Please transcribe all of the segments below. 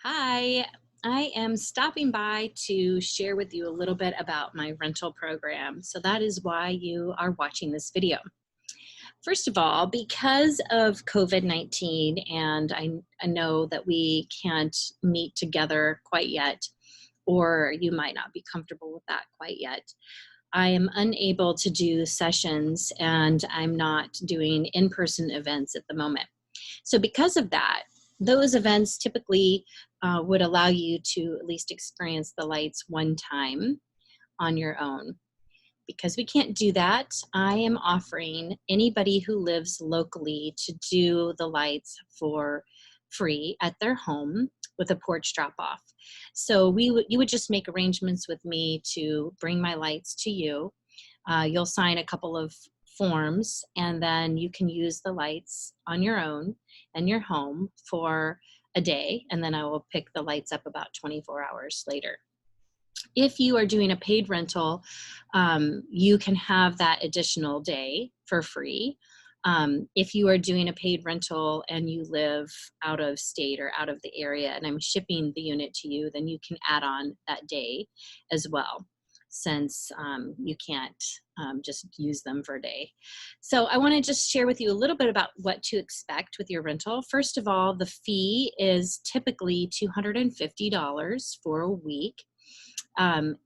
Hi, I am stopping by to share with you a little bit about my rental program. So that is why you are watching this video. First of all, because of COVID-19, and I know that we can't meet together quite yet, or you might not be comfortable with that quite yet. I am unable to do sessions and I'm not doing in-person events at the moment. So because of that, those events typically would allow you to at least experience the lights one time on your own. Because we can't do that, I am offering anybody who lives locally to do the lights for free at their home with a porch drop off. So you would just make arrangements with me to bring my lights to you. You'll sign a couple of forms and then you can use the lights on your own and your home for a day, and then I will pick the lights up about 24 hours later. If you are doing a paid rental, you can have that additional day for free. If you are doing a paid rental and you live out of state or out of the area and I'm shipping the unit to you, then you can add on that day as well, since you can't just use them for a day. So I want to just share with you a little bit about what to expect with your rental. First of all, the fee is typically $250 for a week. Um,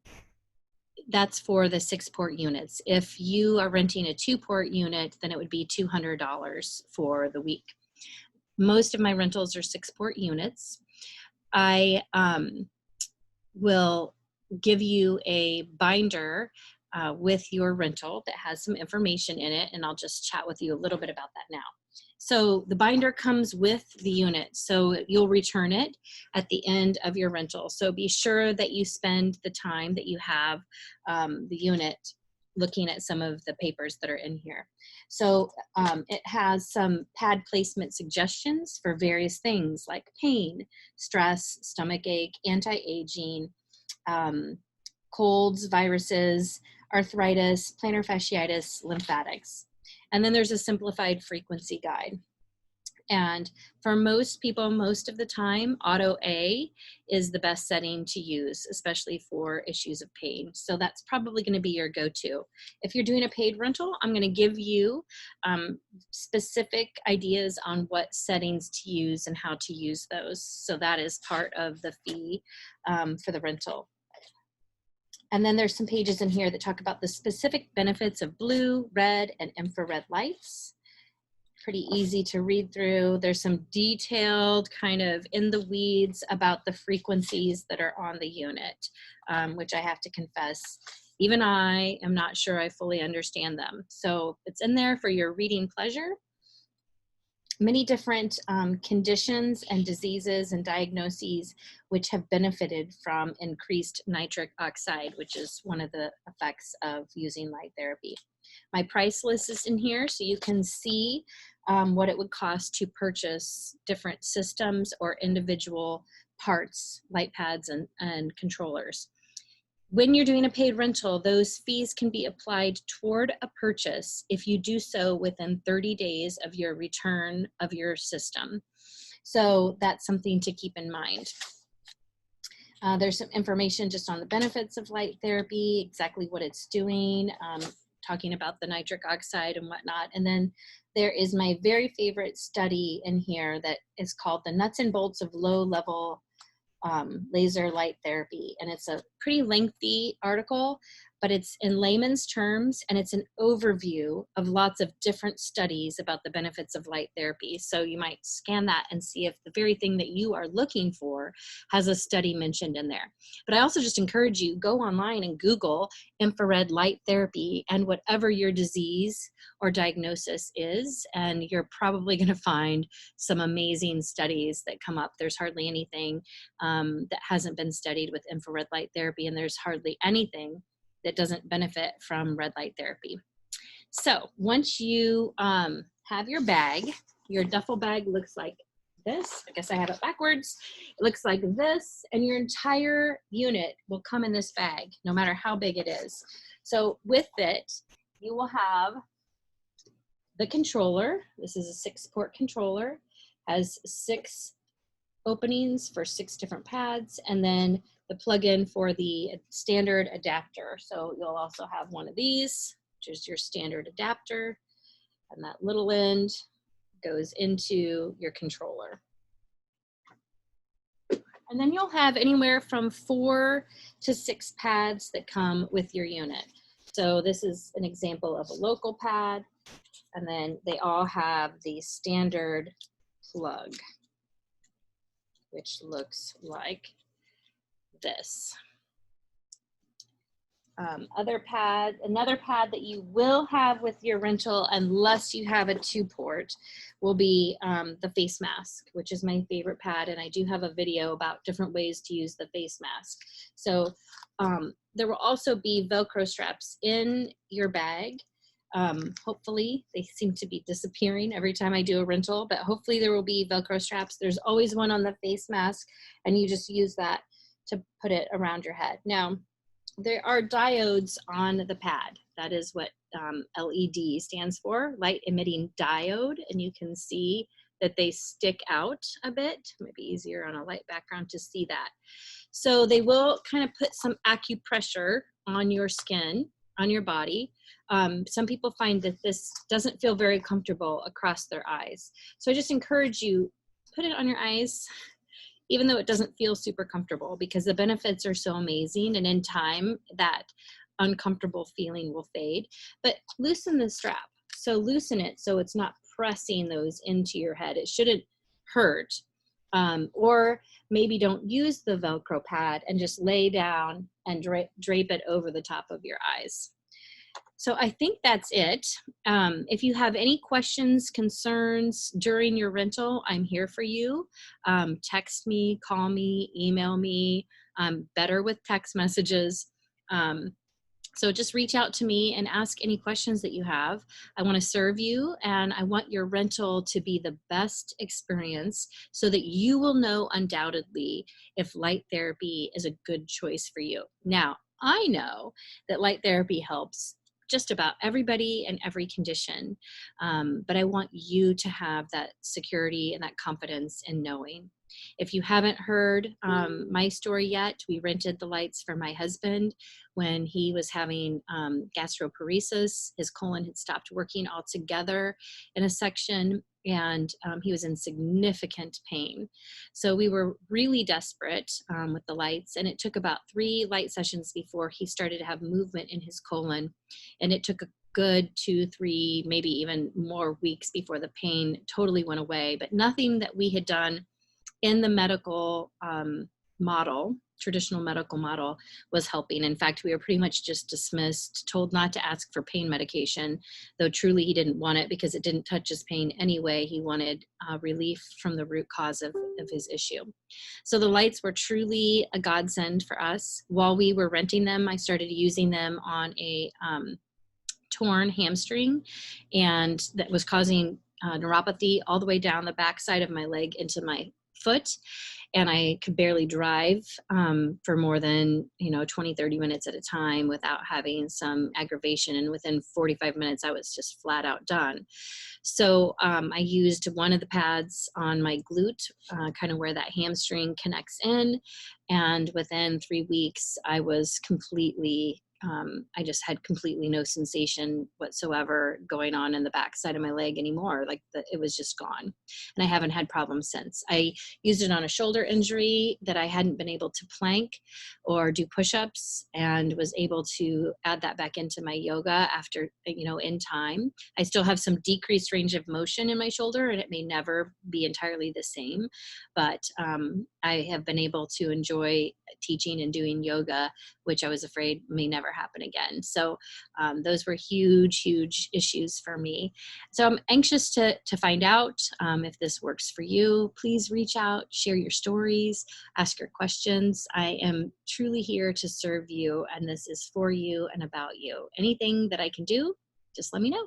that's for the 6-port units. If you are renting a 2-port unit, then it would be $200 for the week. Most of my rentals are 6-port units. I will give you a binder with your rental that has some information in it, and I'll just chat with you a little bit about that now. So the binder comes with the unit, so you'll return it at the end of your rental. So be sure that you spend the time that you have the unit looking at some of the papers that are in here. So it has some pad placement suggestions for various things like pain, stress, stomach ache, anti-aging, colds, viruses, arthritis, plantar fasciitis, lymphatics. And then there's a simplified frequency guide. And for most people, most of the time, Auto A is the best setting to use, especially for issues of pain. So that's probably going to be your go-to. If you're doing a paid rental, I'm going to give you specific ideas on what settings to use and how to use those. So that is part of the fee for the rental. And then there's some pages in here that talk about the specific benefits of blue, red, and infrared lights. Pretty easy to read through. There's some detailed kind of in the weeds about the frequencies that are on the unit, which I have to confess, even I am not sure I fully understand them. So it's in there for your reading pleasure. Many different conditions and diseases and diagnoses which have benefited from increased nitric oxide, which is one of the effects of using light therapy. My price list is in here so you can see what it would cost to purchase different systems or individual parts, light pads and controllers. When you're doing a paid rental, those fees can be applied toward a purchase if you do so within 30 days of your return of your system. So that's something to keep in mind. There's some information just on the benefits of light therapy, exactly what it's doing, talking about the nitric oxide and whatnot. And then there is my very favorite study in here that is called The Nuts and Bolts of Low-Level Laser Light Therapy. And it's a pretty lengthy article, but it's in layman's terms, and it's an overview of lots of different studies about the benefits of light therapy. So you might scan that and see if the very thing that you are looking for has a study mentioned in there. But I also just encourage you, go online and Google infrared light therapy and whatever your disease or diagnosis is, and you're probably going to find some amazing studies that come up. There's hardly anything that hasn't been studied with infrared light therapy, and there's hardly anything that doesn't benefit from red light therapy. So once you have your bag, your duffel bag looks like this. I guess I have it backwards. It looks like this, and your entire unit will come in this bag, no matter how big it is. So with it, you will have the controller. This is a 6-port controller, has 6 openings for 6 different pads, and then the plug-in for the standard adapter. So you'll also have one of these, which is your standard adapter, and that little end goes into your controller. And then you'll have anywhere from 4 to 6 pads that come with your unit. So this is an example of a local pad, and then they all have the standard plug, which looks like this. Another pad that you will have with your rental, unless you have a 2-port, will be the face mask, which is my favorite pad. And I do have a video about different ways to use the face mask. So there will also be Velcro straps in your bag. Hopefully, they seem to be disappearing every time I do a rental, but hopefully there will be Velcro straps. There's always one on the face mask, and you just use that to put it around your head. Now, there are diodes on the pad. That is what LED stands for, light emitting diode, and you can see that they stick out a bit. It might be easier on a light background to see that. So they will kind of put some acupressure on your skin, on your body. Some people find that this doesn't feel very comfortable across their eyes. So I just encourage you, put it on your eyes, even though it doesn't feel super comfortable, because the benefits are so amazing, and in time that uncomfortable feeling will fade. But loosen the strap. So loosen it so it's not pressing those into your head. It shouldn't hurt. Or maybe don't use the Velcro pad and just lay down and drape it over the top of your eyes. So I think that's it. If you have any questions, concerns during your rental, I'm here for you. Text me, call me, email me. I'm better with text messages. So just reach out to me and ask any questions that you have. I want to serve you, and I want your rental to be the best experience so that you will know undoubtedly if light therapy is a good choice for you. Now, I know that light therapy helps just about everybody and every condition, but I want you to have that security and that confidence in knowing. If you haven't heard my story yet, we rented the lights for my husband when he was having gastroparesis. His colon had stopped working altogether in a section, and he was in significant pain. So we were really desperate with the lights, and it took about 3 light sessions before he started to have movement in his colon, and it took a good 2, 3, maybe even more weeks before the pain totally went away. But nothing that we had done in the medical model, traditional medical model, was helping. In fact, we were pretty much just dismissed, told not to ask for pain medication, though truly he didn't want it because it didn't touch his pain anyway. He wanted relief from the root cause of his issue. So the lights were truly a godsend for us. While we were renting them, I started using them on a torn hamstring, and that was causing neuropathy all the way down the backside of my leg into my foot, and I could barely drive for more than 20, 30 minutes at a time without having some aggravation, and within 45 minutes I was just flat out done. So I used one of the pads on my glute, kind of where that hamstring connects in, and within 3 weeks I was completely I just had completely no sensation whatsoever going on in the backside of my leg anymore. Like it was just gone. And I haven't had problems since. I used it on a shoulder injury that I hadn't been able to plank or do push-ups, and was able to add that back into my yoga after, in time. I still have some decreased range of motion in my shoulder, and it may never be entirely the same, but I have been able to enjoy teaching and doing yoga, which I was afraid may never happen again. So those were huge, huge issues for me. So I'm anxious to find out if this works for you. Please reach out, share your stories, ask your questions. I am truly here to serve you, and this is for you and about you. Anything that I can do, just let me know.